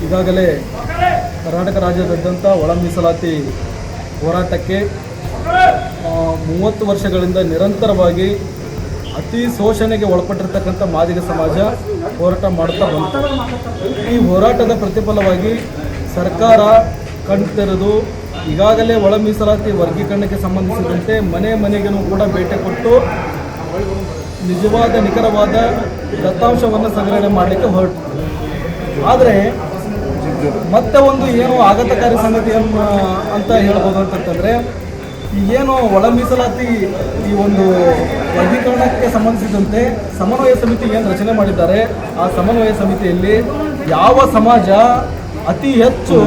ಈಗಾಗಲೇ ಕರ್ನಾಟಕ ರಾಜ್ಯಾದ್ಯಂತ ಒಳ ಮೀಸಲಾತಿ ಹೋರಾಟಕ್ಕೆ 30 ವರ್ಷಗಳಿಂದ ನಿರಂತರವಾಗಿ ಅತಿ ಶೋಷಣೆಗೆ ಒಳಪಟ್ಟಿರ್ತಕ್ಕಂಥ ಮಾದಿಗ ಸಮಾಜ ಹೋರಾಟ ಮಾಡ್ತಾ ಬಂತು. ಈ ಹೋರಾಟದ ಪ್ರತಿಫಲವಾಗಿ ಸರ್ಕಾರ ಕಣ್ತೆರೆದು ಈಗಾಗಲೇ ಒಳ ಮೀಸಲಾತಿ ವರ್ಗೀಕರಣಕ್ಕೆ ಸಂಬಂಧಿಸಿದಂತೆ ಮನೆ ಮನೆಗೂ ಕೂಡ ಭೇಟಿ ಕೊಟ್ಟು ನಿಜವಾದ ನಿಖರವಾದ ದತ್ತಾಂಶವನ್ನು ಸಂಗ್ರಹಣೆ ಮಾಡಲಿಕ್ಕೆ ಹೊರಟು. ಆದರೆ ಮತ್ತೆ ಒಂದು ಏನು ಆಘಾತಕಾರಿ ಸಂಗತಿ ಅಂತ ಹೇಳ್ಬೋದು ಅಂತಂತಂದರೆ, ಏನು ಒಳ ಮೀಸಲಾತಿ ಈ ಒಂದು ವರ್ಗೀಕರಣಕ್ಕೆ ಸಂಬಂಧಿಸಿದಂತೆ ಸಮನ್ವಯ ಸಮಿತಿ ಏನು ರಚನೆ ಮಾಡಿದ್ದಾರೆ, ಆ ಸಮನ್ವಯ ಸಮಿತಿಯಲ್ಲಿ ಯಾವ ಸಮಾಜ ಅತಿ ಹೆಚ್ಚು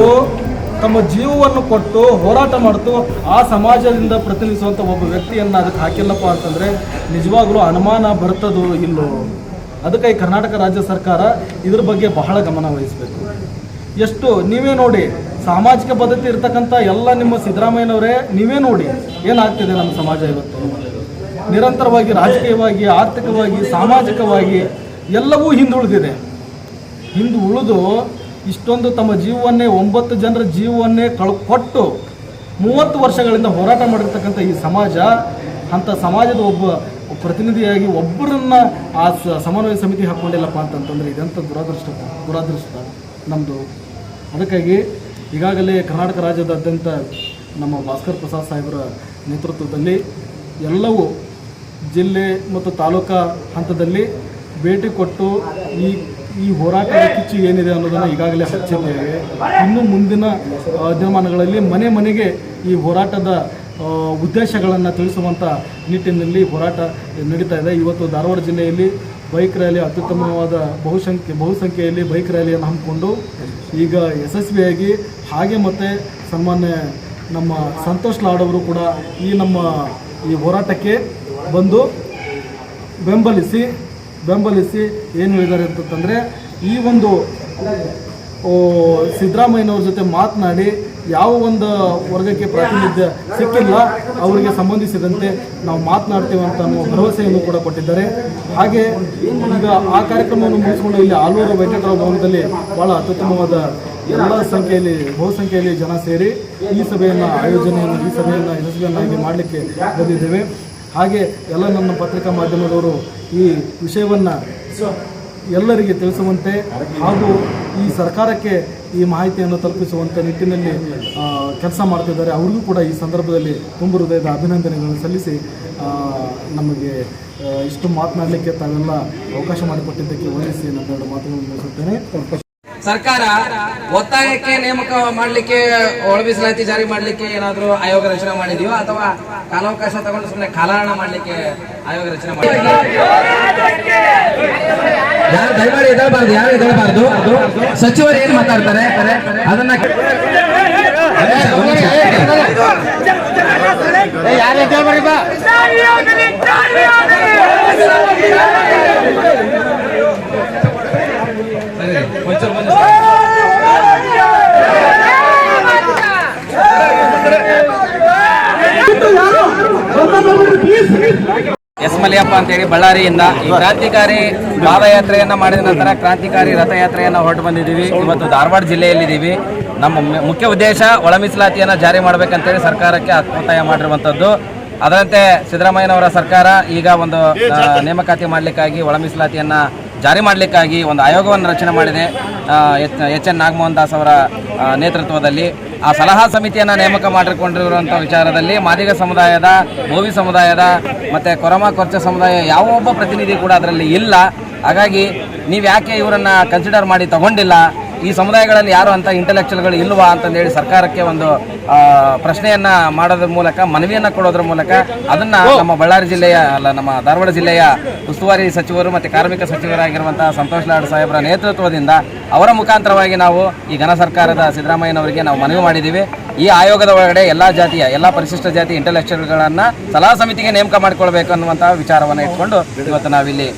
ತಮ್ಮ ಜೀವವನ್ನು ಕೊಟ್ಟು ಹೋರಾಟ ಮಾಡ್ತು ಆ ಸಮಾಜದಿಂದ ಪ್ರತಿನಿಧಿಸುವಂಥ ಒಬ್ಬ ವ್ಯಕ್ತಿಯನ್ನು ಅದಕ್ಕೆ ಹಾಕಿಲ್ಲಪ್ಪ ಅಂತಂದರೆ ನಿಜವಾಗ್ಲೂ ಅನುಮಾನ ಬರ್ತದೋ ಇಲ್ಲೋ. ಅದಕ್ಕೆ ಈ ಕರ್ನಾಟಕ ರಾಜ್ಯ ಸರ್ಕಾರ ಇದ್ರ ಬಗ್ಗೆ ಬಹಳ ಗಮನ ವಹಿಸಬೇಕು. ಎಷ್ಟು ನೀವೇ ನೋಡಿ, ಸಾಮಾಜಿಕ ಪದ್ಧತಿ ಇರ್ತಕ್ಕಂಥ ಎಲ್ಲ ನಿಮ್ಮ ಸಿದ್ದರಾಮಯ್ಯನವರೇ ನೀವೇ ನೋಡಿ ಏನಾಗ್ತಿದೆ ನಮ್ಮ ಸಮಾಜ ಇವತ್ತು. ನಿರಂತರವಾಗಿ ರಾಜಕೀಯವಾಗಿ, ಆರ್ಥಿಕವಾಗಿ, ಸಾಮಾಜಿಕವಾಗಿ ಎಲ್ಲವೂ ಹಿಂದುಳಿದಿದೆ. ಹಿಂದೆ ಉಳಿದು ಇಷ್ಟೊಂದು ತಮ್ಮ ಜೀವವನ್ನೇ 9 ಜನರ ಜೀವವನ್ನೇ ಕೊಟ್ಟು 30 ವರ್ಷಗಳಿಂದ ಹೋರಾಟ ಮಾಡಿರ್ತಕ್ಕಂಥ ಈ ಸಮಾಜ, ಅಂಥ ಸಮಾಜದ ಒಬ್ಬ ಪ್ರತಿನಿಧಿಯಾಗಿ ಒಬ್ಬರನ್ನ ಆ ಸಮನ್ವಯ ಸಮಿತಿ ಹಾಕ್ಕೊಂಡಿಲ್ಲಪ್ಪ ಅಂತಂತಂದರೆ ಇದಂಥ ದುರಾದೃಷ್ಟ ನಮ್ಮದು. ಅದಕ್ಕಾಗಿ ಈಗಾಗಲೇ ಕರ್ನಾಟಕ ರಾಜ್ಯದಾದ್ಯಂತ ನಮ್ಮ ಭಾಸ್ಕರ್ ಪ್ರಸಾದ್ ಸಾಹೇಬರ ನೇತೃತ್ವದಲ್ಲಿ ಎಲ್ಲವೂ ಜಿಲ್ಲೆ ಮತ್ತು ತಾಲೂಕಾ ಹಂತದಲ್ಲಿ ಭೇಟಿ ಕೊಟ್ಟು ಈ ಹೋರಾಟದ ಕಿಚ್ಚು ಏನಿದೆ ಅನ್ನೋದನ್ನು ಈಗಾಗಲೇ ಹಚ್ಚಿದ್ದೇವೆ. ಇನ್ನು ಮುಂದಿನ ದಿನಮಾನಗಳಲ್ಲಿ ಮನೆ ಮನೆಗೆ ಈ ಹೋರಾಟದ ಉದ್ದೇಶಗಳನ್ನು ತಿಳಿಸುವಂಥ ನಿಟ್ಟಿನಲ್ಲಿ ಹೋರಾಟ ನಡೀತಾ ಇದೆ. ಇವತ್ತು ಧಾರವಾಡ ಜಿಲ್ಲೆಯಲ್ಲಿ ಬೈಕ್ ರ್ಯಾಲಿ ಅತ್ಯುತ್ತಮವಾದ ಬಹುಸಂಖ್ಯೆಯಲ್ಲಿ ಬೈಕ್ ರ್ಯಾಲಿಯನ್ನು ಹಮ್ಮಿಕೊಂಡು ಈಗ ಯಶಸ್ವಿಯಾಗಿ, ಹಾಗೆ ಮತ್ತು ಸಾಮಾನ್ಯ ನಮ್ಮ ಸಂತೋಷ್ ಲಾಡ್ ಅವರು ಕೂಡ ನಮ್ಮ ಈ ಹೋರಾಟಕ್ಕೆ ಬಂದು ಬೆಂಬಲಿಸಿ ಏನು ಹೇಳಿದ್ದಾರೆ ಅಂತಂದರೆ, ಈ ಒಂದು ಸಿದ್ದರಾಮಯ್ಯನವ್ರ ಜೊತೆ ಮಾತನಾಡಿ ಯಾವ ಒಂದು ವರ್ಗಕ್ಕೆ ಪ್ರಾತಿನಿಧ್ಯ ಸಿಕ್ಕಿಲ್ಲ ಅವರಿಗೆ ಸಂಬಂಧಿಸಿದಂತೆ ನಾವು ಮಾತನಾಡ್ತೇವೆ ಅಂತ ಅನ್ನೋ ಭರವಸೆಯನ್ನು ಕೂಡ ಕೊಟ್ಟಿದ್ದಾರೆ. ಹಾಗೆ ಈಗ ಆ ಕಾರ್ಯಕ್ರಮವನ್ನು ಮುಗಿಸ್ಕೊಂಡು ಇಲ್ಲಿ ಆಲೂರು ವೆಂಕಟರಾವ್ ಭವನದಲ್ಲಿ ಭಾಳ ಅತ್ಯುತ್ತಮವಾದ ಬಹುಸಂಖ್ಯೆಯಲ್ಲಿ ಜನ ಸೇರಿ ಈ ಸಭೆಯನ್ನು ಯಶಸ್ವಿಯನ್ನಾಗಿ ಮಾಡಲಿಕ್ಕೆ ಬಂದಿದ್ದೇವೆ. ಹಾಗೆ ಎಲ್ಲ ನನ್ನ ಪತ್ರಿಕಾ ಮಾಧ್ಯಮದವರು ಈ ವಿಷಯವನ್ನು ಎಲ್ಲರಿಗೆ ತಿಳಿಸುವಂತೆ ಹಾಗೂ ಈ ಸರ್ಕಾರಕ್ಕೆ ಈ ಮಾಹಿತಿಯನ್ನು ತಲುಪಿಸುವಂಥ ನಿಟ್ಟಿನಲ್ಲಿ ಕೆಲಸ ಮಾಡ್ತಿದ್ದಾರೆ. ಅವ್ರಿಗೂ ಕೂಡ ಈ ಸಂದರ್ಭದಲ್ಲಿ ತುಂಬ ಹೃದಯದ ಅಭಿನಂದನೆಗಳನ್ನು ಸಲ್ಲಿಸಿ ನಮಗೆ ಇಷ್ಟು ಮಾತನಾಡಲಿಕ್ಕೆ ತಾವೆಲ್ಲ ಅವಕಾಶ ಮಾಡಿಕೊಟ್ಟಿದ್ದಕ್ಕೆ ವಂದಿಸಿ ನನ್ನ ಮಾತುಗಳನ್ನು ಮುಗಿಸುತ್ತೇನೆ. ಸರ್ಕಾರ ಒತ್ತಾಯಕ್ಕೆ ನೇಮಕ ಮಾಡಲಿಕ್ಕೆ ಒಳ ಮೀಸಲಾತಿ ಜಾರಿ ಮಾಡಲಿಕ್ಕೆ ಏನಾದರೂ ಆಯೋಗ ರಚನೆ ಮಾಡಿದೆಯೋ ಅಥವಾ ಕಾಲಾವಕಾಶ ತಗೊಂಡು ಸುಮ್ಮನೆ ಕಾಲಹರಣ ಮಾಡಲಿಕ್ಕೆ ಆಯೋಗ ರಚನೆ ಮಾಡಿದೆಯೋ? ದಯಮಾಡಿ ಎದಳಬಾರ್ದು. ಸಚಿವರು ಏನ್ ಮಾತಾಡ್ತಾರೆ ಅದನ್ನ ಎಸ್ ಮಲಿಯಪ್ಪ ಅಂತೇಳಿ ಬಳ್ಳಾರಿಯಿಂದ ಈ ಕ್ರಾಂತಿಕಾರಿ ಪಾದಯಾತ್ರೆಯನ್ನ ಮಾಡಿದ ನಂತರ ಕ್ರಾಂತಿಕಾರಿ ರಥಯಾತ್ರೆಯನ್ನ ಹೊರಟು ಬಂದಿದ್ದೀವಿ. ಇವತ್ತು ಧಾರವಾಡ ಜಿಲ್ಲೆಯಲ್ಲಿದ್ದೀವಿ. ನಮ್ಮ ಮುಖ್ಯ ಉದ್ದೇಶ ಒಳ ಮೀಸಲಾತಿಯನ್ನು ಜಾರಿ ಮಾಡಬೇಕಂತೇಳಿ ಸರ್ಕಾರಕ್ಕೆ ಒತ್ತಾಯ ಮಾಡಿರುವಂಥದ್ದು. ಅದರಂತೆ ಸಿದ್ದರಾಮಯ್ಯನವರ ಸರ್ಕಾರ ಈಗ ಒಂದು ನೇಮಕಾತಿ ಮಾಡಲಿಕ್ಕಾಗಿ ಒಳ ಮೀಸಲಾತಿಯನ್ನು ಜಾರಿ ಮಾಡಲಿಕ್ಕಾಗಿ ಒಂದು ಆಯೋಗವನ್ನು ರಚನೆ ಮಾಡಿದೆ ಎಚ್ ಎನ್ ನಾಗಮೋಹನ್ ದಾಸ್ ಅವರ ನೇತೃತ್ವದಲ್ಲಿ. ಆ ಸಲಹಾ ಸಮಿತಿಯನ್ನು ನೇಮಕ ಮಾಡಿಕೊಂಡಿರುವಂಥ ವಿಚಾರದಲ್ಲಿ ಮಾದಿಗ ಸಮುದಾಯದ, ಬೋವಿ ಸಮುದಾಯದ ಮತ್ತು ಕೊರಮ ಕೊರ್ಚ ಸಮುದಾಯ ಯಾವ ಒಬ್ಬ ಪ್ರತಿನಿಧಿ ಕೂಡ ಅದರಲ್ಲಿ ಇಲ್ಲ. ಹಾಗಾಗಿ ನೀವು ಯಾಕೆ ಇವರನ್ನು ಕನ್ಸಿಡರ್ ಮಾಡಿ ತಗೊಂಡಿಲ್ಲ, ಈ ಸಮುದಾಯಗಳಲ್ಲಿ ಯಾರು ಅಂತ ಇಂಟೆಲೆಕ್ಚುಯಲ್ಗಳು ಇಲ್ವಾ ಅಂತಂದೇಳಿ ಸರ್ಕಾರಕ್ಕೆ ಒಂದು ಪ್ರಶ್ನೆಯನ್ನು ಮಾಡೋದ್ರ ಮೂಲಕ, ಮನವಿಯನ್ನು ಕೊಡೋದ್ರ ಮೂಲಕ ಅದನ್ನು ನಮ್ಮ ಬಳ್ಳಾರಿ ಜಿಲ್ಲೆಯ ನಮ್ಮ ಧಾರವಾಡ ಜಿಲ್ಲೆಯ ಉಸ್ತುವಾರಿ ಸಚಿವರು ಮತ್ತು ಕಾರ್ಮಿಕ ಸಚಿವರಾಗಿರುವಂಥ ಸಂತೋಷ್ ಲಾಡ್ ಸಾಹೇಬರ ನೇತೃತ್ವದಿಂದ ಅವರ ಮುಖಾಂತರವಾಗಿ ನಾವು ಈ ಘನ ಸರ್ಕಾರದ ಸಿದ್ದರಾಮಯ್ಯನವರಿಗೆ ನಾವು ಮನವಿ ಮಾಡಿದ್ದೀವಿ. ಈ ಆಯೋಗದ ಒಳಗಡೆ ಎಲ್ಲ ಜಾತಿಯ, ಎಲ್ಲ ಪರಿಶಿಷ್ಟ ಜಾತಿ ಇಂಟೆಲೆಕ್ಚುಯಲ್ಗಳನ್ನು ಸಲಹಾ ಸಮಿತಿಗೆ ನೇಮಕ ಮಾಡಿಕೊಳ್ಬೇಕು ಅನ್ನುವಂಥ ವಿಚಾರವನ್ನು ಇಟ್ಕೊಂಡು ಇವತ್ತು ನಾವಿಲ್ಲಿ